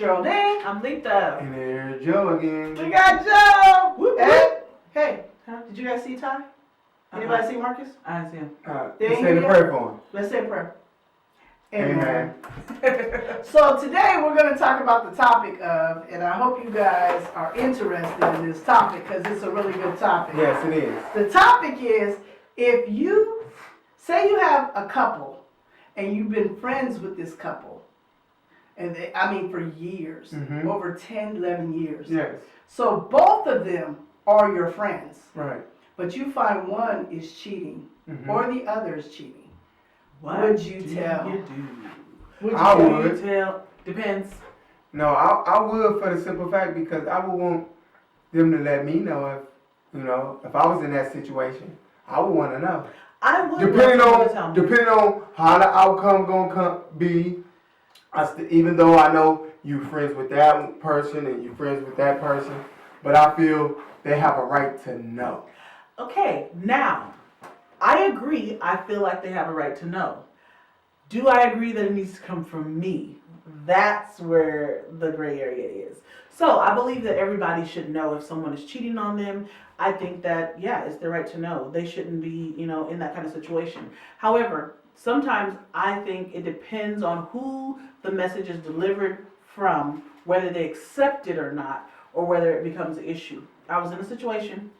Geraldine. I'm Letha. And there's Joe again. We got Joe. Whoop, Hey, Huh? did you guys see Ty? Anybody see Marcus? I see him. Let's say the prayer for him. Let's say a prayer. Amen. So today we're going to talk about the topic of, and I hope you guys are interested in this topic because it's a really good topic. Yes, it is. The topic is, if you, say you have a couple and you've been friends with this couple, and for years, Mhm. over 10, 11 years. Yes. So both of them are your friends, Right. but you find one is cheating Mhm. or the other is cheating. What Would you do tell? You do? Would you I tell? would. Tell. Depends. No, I would for the simple fact because I would want them to let me know if I was in that situation, I would want to know. I would. Depending love someone to tell me. on how the outcome gonna be, even though I know you friends with that person and you friends with that person, but I feel they have a right to know. Okay, now, I agree. I feel like they have a right to know. Do I agree that it needs to come from me? That's where the gray area is. So I believe that everybody should know if someone is cheating on them. I think that, yeah, it's their right to know. They shouldn't be, in that kind of situation. However, sometimes I think it depends on who the message is delivered from, whether they accept it or not, or whether it becomes an issue. I was in a situation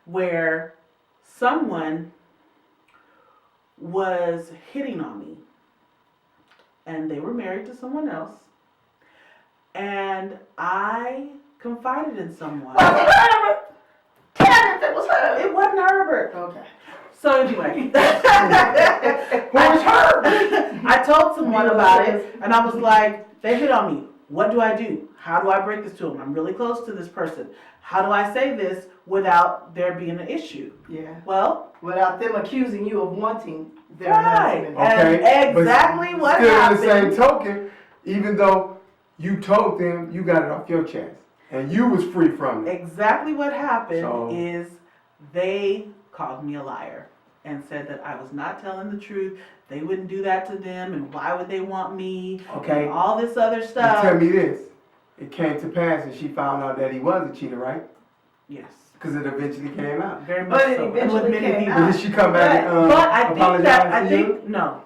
where someone was hitting on me, and they were married to someone else, and I confided in someone. Was it Herbert? Tell me if it was Herbert. It wasn't Herbert. Okay. So anyway, Who was Herbert? I told someone about it, and I was like, they hit on me. What do I do? How do I break this to them? I'm really close to this person. How do I say this without there being an issue? Yeah. Well, Without them accusing you of wanting their right. husband. And Okay, but exactly what still happened. in the same token, even though you told them, you got it off your chest, and you was free from it. Exactly what happened So- is they called me a liar and said that I was not telling the truth. They wouldn't do that to them, and why would they want me? Okay. And all this other But stuff. tell me this: it came to pass, and she found out that he was a cheater, right? Yes, Because it eventually came out. very much But it so. And eventually with many came people. out. Did she come back and But I think apologize to you? no,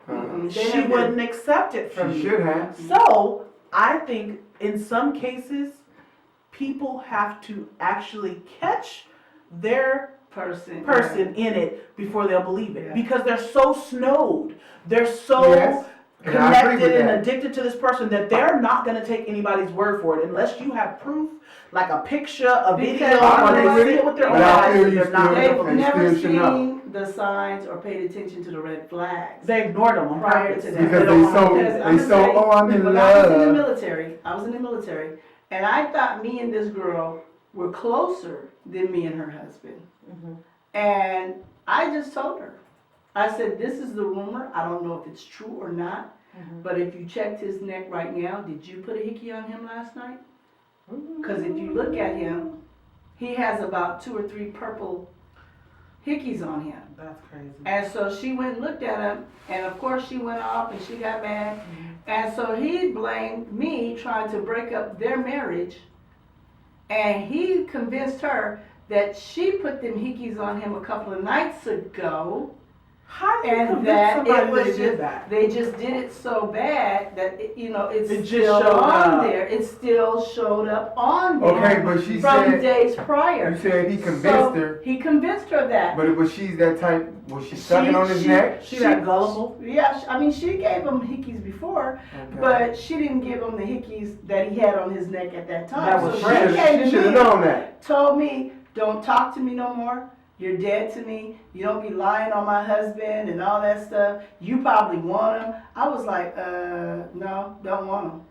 They she have wouldn't accept it from She me. should have. So I think in some cases, people have to actually catch their person in it before they'll believe it, Yeah. because they're so snowed, they're so Yes. And I agree with connected and that. addicted to this person that they're not going to take anybody's word for it unless you have proof, like a picture, a video, Because or I they agree see it with their own but I feel eyes. you They're not still- going to They've believe They it. never still should know. seen the signs or paid attention to the red flags. They ignored them on Prior purpose. to that. Because don't they want so to- Because they I'm so gonna oh I'm in when I was in the love. military, and I thought me and this girl were closer than me and her husband. Mhm. And I just told her, I said, this is the rumor. I don't know if it's true or not. Mhm. But if you checked his neck right now, did you put a hickey on him last night? Because if you look at him, he has about 2 or 3 purple hickeys on him. That's crazy. And so she went and looked at him, and of course she went off and she got mad. And so he blamed me trying to break up their marriage, and he convinced her that she put them hickeys on him a couple of nights ago, How do you and convince that somebody it was they just, did that? they just did it so bad that, it's It just still showed on up. there. It still showed up on there. Okay, but she from said days prior. you said he convinced So her, he convinced her that. but was she's that type? Was she sucking on his neck? She that gullible? Yeah, she gave him hickeys before, Okay. but she didn't give him the hickeys that he had on his neck at that time. That was So fresh. she came She to should have me, known that. told me, don't talk to me no more. You're dead to me. You don't be lying on my husband and all that stuff. You probably want him. I was like, no, don't want him.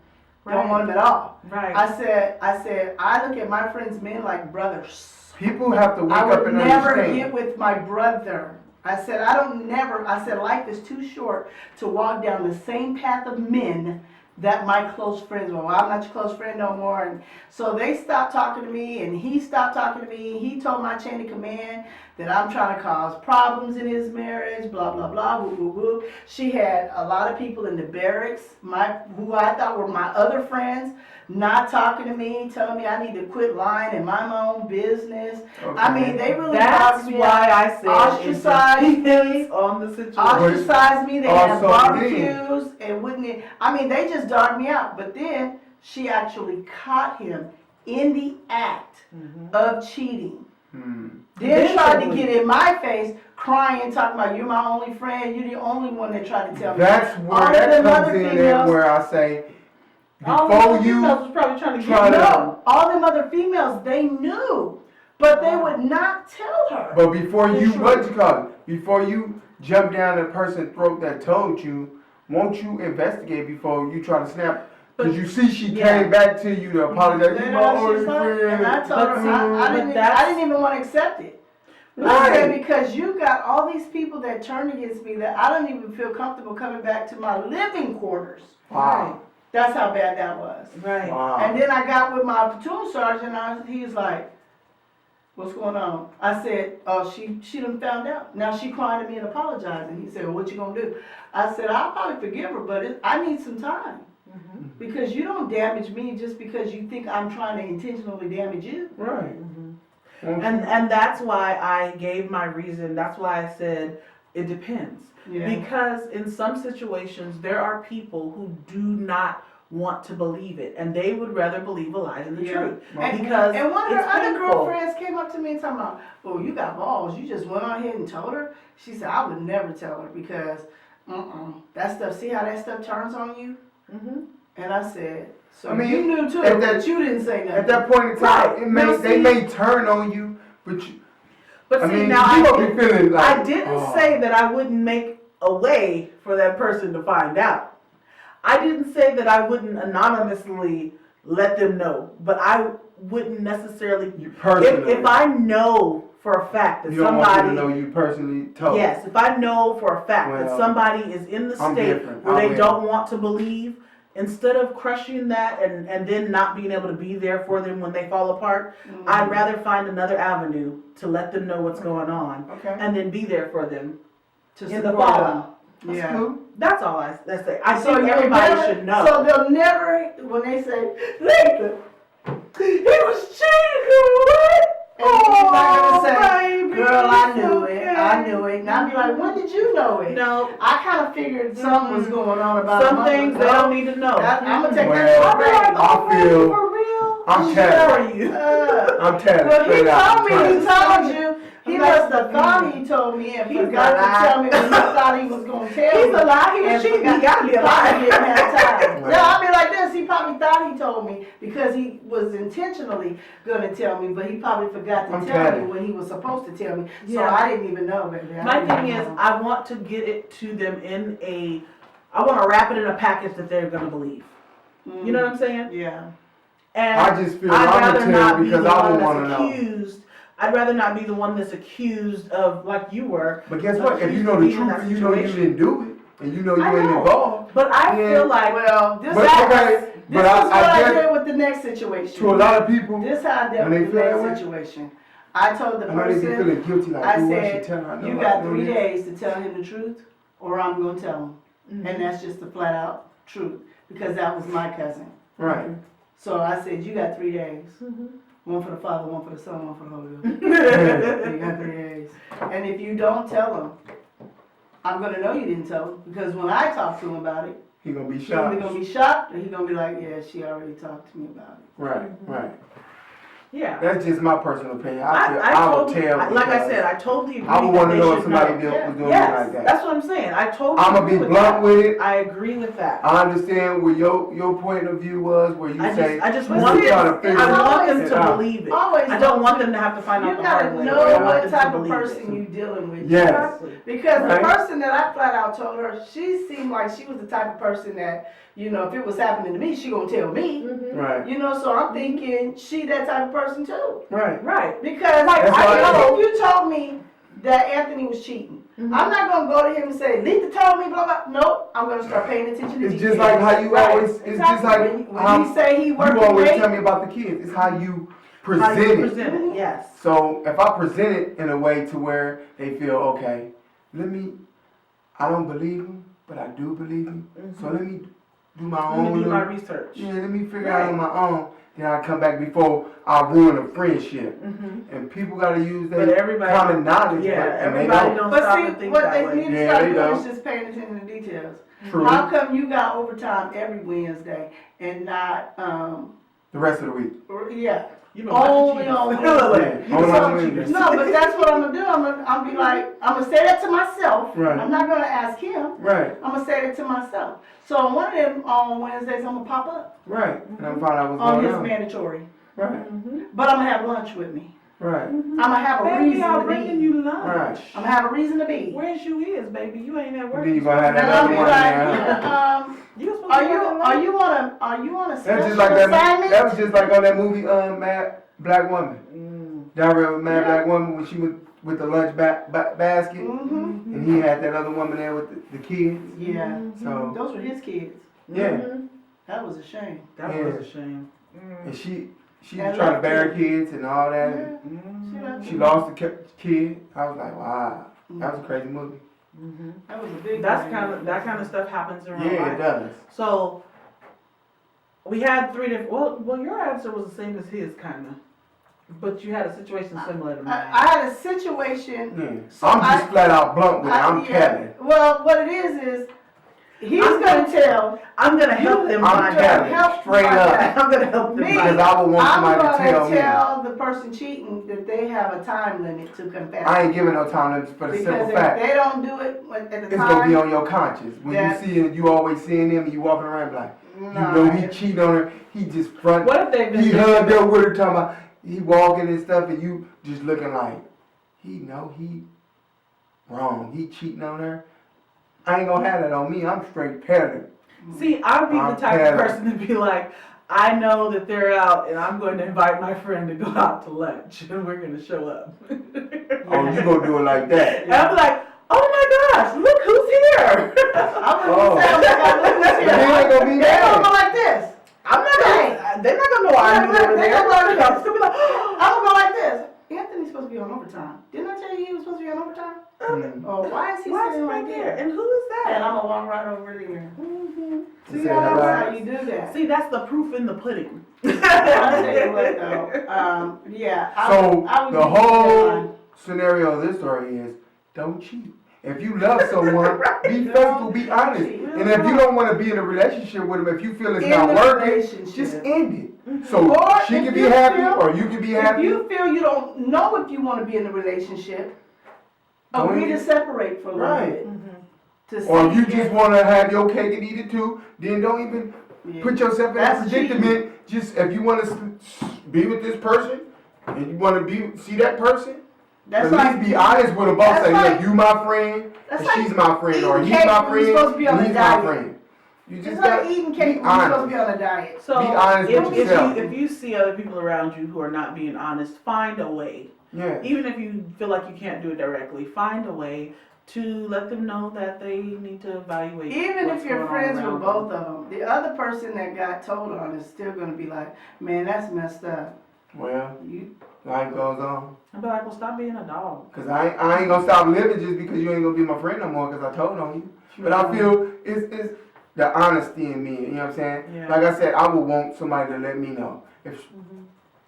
Don't want him at all. Right. I said, I look at my friends' men like brothers. People have to wake I up would and never understand. get with my brother. I said, I said, life is too short to walk down the same path of men that my close friends were. Well, I'm not your close friend no more. And so they stopped talking to me, and he stopped talking to me. He told my chain of command that I'm trying to cause problems in his marriage, blah, blah, blah, woo, woo, woo. She had a lot of people in the barracks, who I thought were my other friends, not talking to me, telling me I need to quit lying and mind my own business. Okay. I mean, they really That's dogged me why out. I said Ostracized it me. depends on the situation. Ostracized me, they had Also, barbecues and wouldn't, I mean, they just dogged me out. But then she actually caught him in the act of cheating. Then tried to get in my face, crying, talking about, you're my only friend, you're the only one that tried to tell me. That's where All that them comes other in females- at where I say, All the before other you females was probably trying to try get to- No, all them other females, they knew, but they would not tell her. But before The you, truth. what you call it? Before you jump down the person's throat that told you, won't you investigate before you try to snap? Because you see she came back to you to apologize. You Later my on, only she's like, friend. and I told her, But see, I didn't even want to accept it. I said, because you got all these people that turned against me that I don't even feel comfortable coming back to my living quarters. Wow. That's how bad that was. Right. Wow. And then I got with my platoon sergeant, he was like, what's going on? I said, oh, she done found out. Now she crying to me and apologizing. He said, well, what you gonna do? I said, I'll probably forgive her, but I need some time. Because you don't damage me just because you think I'm trying to intentionally damage you. Right. And that's why I gave my reason. That's why I said it depends. Yeah. Because in some situations there are people who do not want to believe it, and they would rather believe a lie than the truth. Because and one of her it's other painful. girlfriends came up to me and talking about, oh, you got balls. You just went on ahead and told her. She said, I would never tell her because, that stuff, see how that stuff turns on you? And I said, so I mean, you knew too, at but you didn't say nothing. At that point in time, Right. they may turn on you, but you, But I see, mean, now you I gonna be feeling like, I didn't oh. say that I wouldn't make a way for that person to find out. I didn't say that I wouldn't anonymously let them know, but I wouldn't necessarily. You personally. If I know for a fact that You don't want somebody, you to know you personally told. yes, if I know for a fact that Well, somebody is in the I'm state different. where I'm they with don't want to believe, instead of crushing that and then not being able to be there for them when they fall apart, I'd rather find another avenue to let them know what's going on Okay. and then be there for them to in the support her. fallout. That's Yeah. cool. That's all I say. I So think you'll everybody never- should know. So they'll never, when they say, Letha, he was cheating, girl, what? And you're not gonna say, baby, girl, I it's knew it, I okay. knew it. And I'd be like, when did you know it? No, I kind of figured something was going on about a some month things ago. they don't need to know. I'm gonna take Well, that I'll to be the like, grave. oh, I feel- baby, for real? I'm Who tatted. are you? I'm telling Well, he straight out. told me, he told you. He I'm must like, have thought he told me and He's forgot a lie. to tell me when he thought he was gonna tell me. He's a lie. He was And cheating. He forgot- gotta be a probably lie. didn't have time. Right. No, I mean like this. He probably thought he told me because he was intentionally gonna tell me, but he probably forgot to I'm tell me telling. when he was supposed to tell me. So Yeah. I didn't even know, baby. I My didn't thing even is, know. I want to get it to them in a. I want to wrap it in a package that they're gonna believe. You know what I'm saying? Yeah. And I just feel I'd I'm rather gonna not tell be because the I one don't want to that's know. accused. I'd rather not be the one that's accused of, like you were. But guess what? If you accused know of the being in truth that and you know you situation. didn't do it and you know you I ain't know. involved, But I Yeah. feel like Well, this But is okay, this but is I what I guess did with the next situation. to a lot of people, This how I dealt when they with the feel that way, next situation. I told the I know they be person, feeling guilty like, I ooh, I said, should tell her. I know you I got know 3 this. days to tell him the truth, or I'm gonna tell him. Mhm. And that's just the flat out truth, because that was my cousin. Right. So I said, you got 3 days. Mhm. One for the Father, one for the Son, one for the Holy Ghost. You got 3 days. And if you don't tell him, I'm gonna know you didn't tell him, because when I talk to him about it, He gonna be he's either shocked. gonna be shocked, or he's gonna be like, yeah, she already talked to me about it. Right, right. Yeah. That's just my personal opinion. I would totally, tell. like I because said, I totally agree. I would that want to they know if should somebody know. was doing me Yes, like that. that's what I'm saying. I totally I'm gonna agree be with blunt that. with it. I agree with that. I understand where your point of view was, where you say I just But want see, them, trying to figure I want them it to out. believe it. Always I don't want them to have to find You out the hard gotta way. know I want what them to type of believe person it. you dealing with. Yes. Exactly. Because Right. the person that I flat out told her, she seemed like she was the type of person that, you know, if it was happening to me, she gonna tell me. Mhm. right, You know, so I'm thinking she that type of person too. right. Right. Because Like, That's I why know I- if you told me that Anthony was cheating, Mhm. I'm not gonna go to him and say, Letha told me, blah, blah. Nope, I'm gonna start paying attention to It's details. just like how you Right. always. It's just Exactly. like when how you say he you working always late, tell me about the kids. It's how you present you it. present it, yes. So if I present it in a way to where they feel, okay, I don't believe him, but I do believe him. So let me do my Let own. me do my research. Yeah, let me figure out on my own. Then I come back before I ruin a friendship. And people gotta use But their everybody, common knowledge. yeah, and they everybody don't. don't But stop see, and think what that they way. need to Yeah, start they doing don't. is just paying attention to details. True. How come you got overtime every Wednesday and not, The rest of the week. yeah, You been watching only cheaters. on Look, Wednesday? you been Only on watching Wednesday. cheaters. No, but that's what I'm gonna do. I'm be like, I'm gonna say that to myself. Right. I'm not gonna ask him. Right, I'm gonna say that to myself. So on one of them on Wednesdays, I'm gonna pop up right. And I'm find out what's on going his on. mandatory. Right, But I'm gonna have lunch with me. right, I'm gonna have a Baby, reason I'm to bringing be. you lunch. right. I'm gonna have a reason to be. Where's you is, baby? You ain't at work. Then you gonna have And that I'll other be one like, there. yeah, You was supposed are to you work at are lunch. you on a That's special just like that. assignment? That was just like on that movie, Mad Black Woman. Diary of a Mad Yeah. Black Woman when she was with the lunch basket, Mm-hmm. and he had that other woman there with the kids. Yeah. So Those were his kids. yeah, That was a shame. That Yeah. was a shame. and she That was trying to left bear kid. kids and all that. Yeah. And See that? she lost the kid. I was like, wow, that was a crazy movie. That was a big. That thing. kind of stuff happens in real Yeah, life. it does. So we had 3 different. Well, your answer was the same as his, kind of, but you had a situation similar to mine. I had a situation. Yeah. So I'm just flat out blunt with it. I'm yeah. Kevin. Well, what it is he's I'm gonna tell. I'm gonna help them I'm find Kevin. out. Straight up. I'm gonna help them Me, find Because I would want I'm somebody to tell gonna me. tell the person cheating that they have a time limit to confess. I ain't giving no time limits for the because simple if fact. they don't do it at the It's time, gonna be on your conscience. When that- you see it, you always seeing him, you walking around like, you nah, know he cheating on her, he just front, What if they've been he hugged up with her talking about, he walking and stuff and you just looking like, he know he wrong, he cheating on her. I ain't gonna have that on me, I'm straight petting. See, I'd be the I'm type petty. of person to be like, I know that they're out, and I'm going to invite my friend to go out to lunch, and we're going to show up. Oh, you gonna do it like that. And I'm like, oh my gosh, look who's here! I Oh. wouldn't say I'm like, I wouldn't say But they ain't gonna be They don't go mad. like this. I'm not gonna, they're not gonna know I'm Look, over they there. don't go like I'm this. still be like, I'm gonna go like this. Anthony's supposed to be on overtime. Didn't I tell you he was supposed to be on overtime? Mm. Oh, why is he why is he sitting right right there? there? And who is And that? I'm gonna walk right over there. Say See, hello. that's how you do that. See, that's the proof in the pudding. I'll tell you what though, yeah. So I would the use that whole line. scenario of this story is don't cheat. If you love someone, be faithful, be honest. And if you don't want to be in a relationship with them, if you feel it's In not the working, relationship. just end it. So Or she if can be you happy feel- or you can be If happy. you feel you don't know if you want to be in a relationship, Don't agree to even- separate for a little Right. bit. To Or if see you if- just want to have your cake and eat it too, then don't even Yeah. put yourself in a That's predicament. Just if you want to be with this person and you want to see that person, That's at like least be honest with them both. that's Say, like- look, you my friend, that's and like she's my friend, or eating he's cake my when you're friend, supposed to be on and a he's my diet. friend. You It's just like gotta eating be cake when you're supposed to honest. be on a diet. So Be honest with yourself. if you see other people around you who are not being honest, find a way. Yeah. Even if you feel like you can't do it directly, find a way to let them know that they need to evaluate. Even what's if you're going on friends with around both them. of them, the other person that got told on is still gonna be like, man, that's messed up. Well, You, life goes on. I'd be like, well, stop being a dog. Cause I ain't gonna stop living just because you ain't gonna be my friend no more. Cause I told on you. But I feel it's the honesty in me. You know what I'm saying? Yeah. Like I said, I would want somebody to let me know if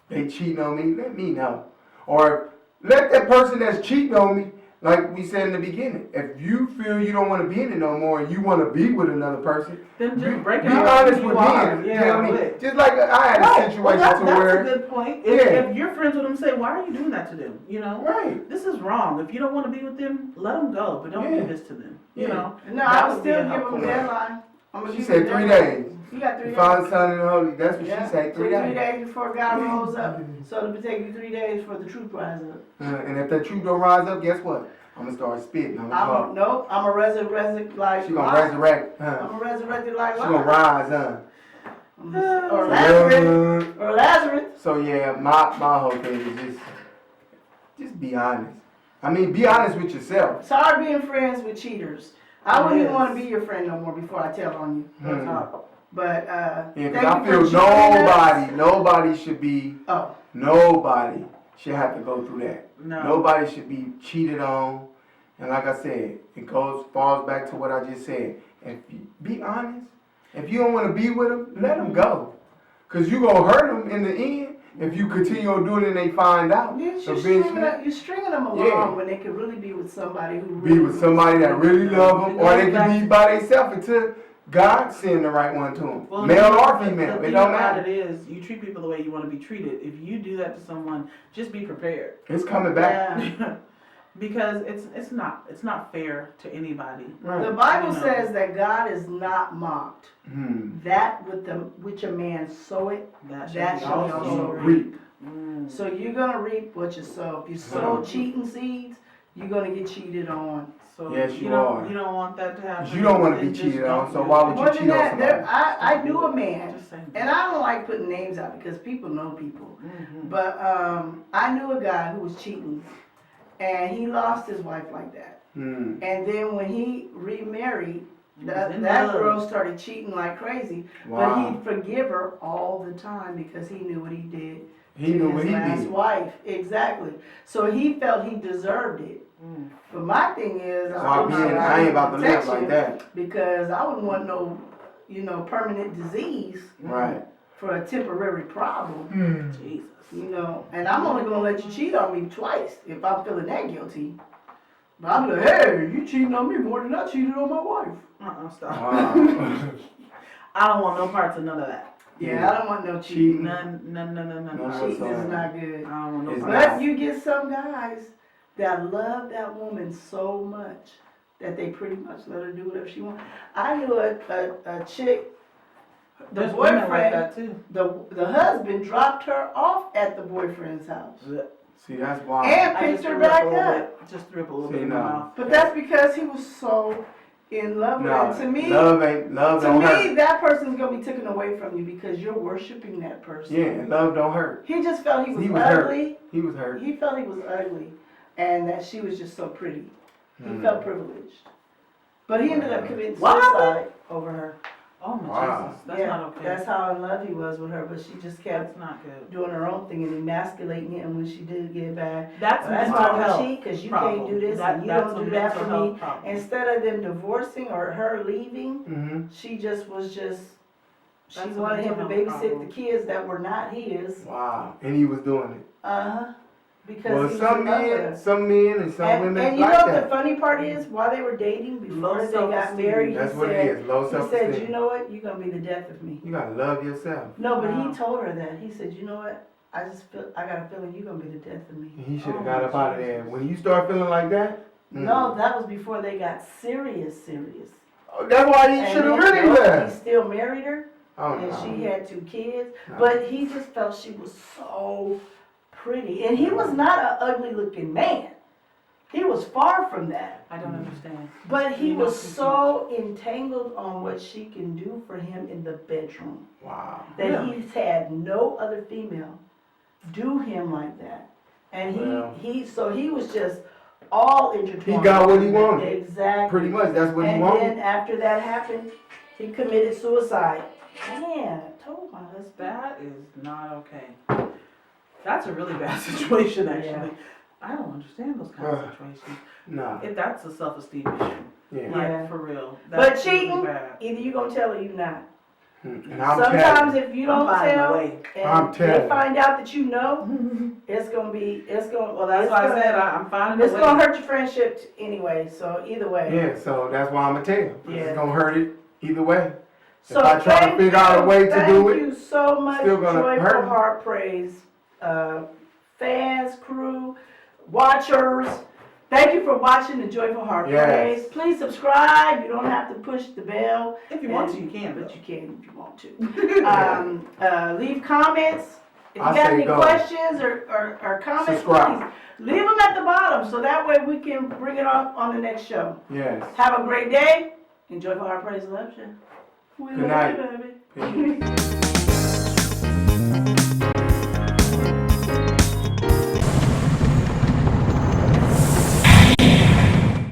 they cheating on me. Let me know, or let that person that's cheating on me. Like we said in the beginning, if you feel you don't want to be in it no more and you want to be with another person, Then just break it be off honest who with you me are. and Yeah, tell me. but- Just like I had a Right. situation Well, to that's where, a good point. Yeah. If you're friends with them, say, why are you doing that to them? You know, right? this is wrong. If you don't want to be with them, let them go, but don't Yeah. do this to them. You Yeah. know, no, That I would would be still a give them a helpful deadline. I'm gonna She give said you a 3 deadline. days. You got 3 The days. Father, Son, and the Holy. That's what Yeah. she said. 3 3 days. days before God rolls up. So it'll take you 3 days for the truth rise up. And if that truth don't rise up, guess what? I'm gonna start spitting. I'm gonna talk. I'm a resurrect like She gonna life. resurrect. Huh? I'm a resurrected like She life. gonna rise, huh? Or Lazarus. Or Lazarus. So yeah, my whole thing is just be honest. I mean, be honest with yourself. It's hard being friends with cheaters. I wouldn't even Yes. want to be your friend no more before I tell on you. Hmm. But Yeah, because thank I you feel for joining us. nobody should be, Oh, nobody should have to go through that. No. Nobody should be cheated on. And like I said, it falls back to what I just said. If you be honest, if you don't want to be with them, let them go. Because you going to hurt them in the end if you continue on doing it and they find out. you're Eventually, stringing them along Yeah. when they could really be with somebody who be really with somebody that really love them, or they can be Exactly. by themselves until God send the right one to them. Well, Male the- or the female, it thing don't about matter. it is, you treat people the way you want to be treated. If you do that to someone, just be prepared. It's coming back. Yeah. Because it's not fair to anybody. Right. The Bible You know. says that God is not mocked. That which a man soweth, That that shall he also reap. Mm. so you're gonna reap what you sow. If you sow cheating seeds, you're gonna get cheated on. So Yes, you are. You don't want that to happen. You don't want to Then be just cheated on, don't so do why it. would you More than cheat on that, somebody? I knew a man, Just saying. and I don't like putting names out because people know people. Mhm. But I knew a guy who was cheating, and he lost his wife like that. Mm. And then when he remarried, He was that in that love. girl started cheating like crazy. But Wow. he'd forgive her all the time because he knew what he did He to knew his what he last did. wife. Exactly. So he felt he deserved it. Mm. But my thing is, So I ain't about to live like that. because I wouldn't want no, permanent disease Right. for a temporary problem. Jesus. And I'm only gonna let you cheat on me twice if I'm feeling that guilty. But I'm like, hey, you cheating on me more than I cheated on my wife. Stop. Wow. I don't want no parts of none of that. Yeah, I don't want no cheating. Cheating. None. No. Cheating is whatsoever. not good. I don't want no It's parts. But not. you get some guys that love that woman so much that they pretty much let her do whatever she wants. I knew a chick, the There's women like boyfriend, that too. the husband dropped her off at the boyfriend's house See, that's why. and I picked just her threw up back a little up. bit. Just threw up a little See, bit in my no. mouth. But that's because he was so in love with her. And to me, love to don't me, hurt. that person's gonna be taken away from you because you're worshiping that person. Yeah, and love don't hurt. He just felt he was hurt. ugly. He was hurt. He felt he was ugly, and that she was just so pretty. He Mm. felt privileged, but he ended up committing What suicide over her. Oh my Wow. Jesus. That's Yeah, not okay. that's how in love he was with her. But she just kept That's not good. doing her own thing and emasculating him when she did get back. That's That's mental why health. I cheat because you problem. can't do this That- and you that's don't a do that mental for health me. problem. Instead of them divorcing or her leaving, Mm-hmm. she just she That's a wanted him to mental health babysit problem. the kids that were not his. Wow. And he was doing it. Because Well, he was some in love with men, her. some men and some And women you like know what that. the funny part is? While they were dating, before Low they got self-esteem. married, That's he what said, it is. Low he said, self-esteem. you know what? You're gonna be the death of me. You gotta love yourself. No, but Wow. he told her that. He said, you know what? I got a feeling you're gonna be the death of me. And he should have Oh, got up out of there. When you start feeling like that, No, that was before they got serious. Oh, that's why he And should have then, really he left. still married her, Oh and no. she had 2 kids. No. But he just felt she was so pretty, and he was not an ugly-looking man. He was far from that. I don't understand. But he You know was she's so entangled on what she can do for him in the bedroom Wow. that Really? he's had no other female do him like that. And Well. he was just all intertwined. He got what he wanted. Exactly. Pretty much, that's what he And wanted. then after that happened, he committed suicide. Man, I told my husband. That is not okay. That's a really bad situation, actually. Yeah. I don't understand those kind of Ugh. situations. Nah. If that's a self-esteem issue, Yeah. Yeah. like for real. But That's cheating, really bad. either you gonna tell or you not. And I'm Sometimes telling if you don't I'm finding a tell, way. I'm and telling they you. find out that you know, Well, that's why I said I'm finding it's a way. gonna hurt your friendship anyway, so either way. Yeah, so that's why I'm gonna tell you. 'Cause Yeah. It's gonna hurt it either way. So If I try to thank figure out a way to do Thank it, you so much, still gonna Joyful hurt. Heart Praise, fans, crew, watchers. Thank you for watching the Joyful Heart Yes. Praise. Please subscribe. You don't have to push the bell. If you want to, you can. But you can if you want to. Leave comments. If you I got say any go. questions or comments, Subscribe. please leave them at the bottom so that way we can bring it up on the next show. Yes. Have a great day. Enjoy for our praise and love you. We Good love you, night. baby. Peace.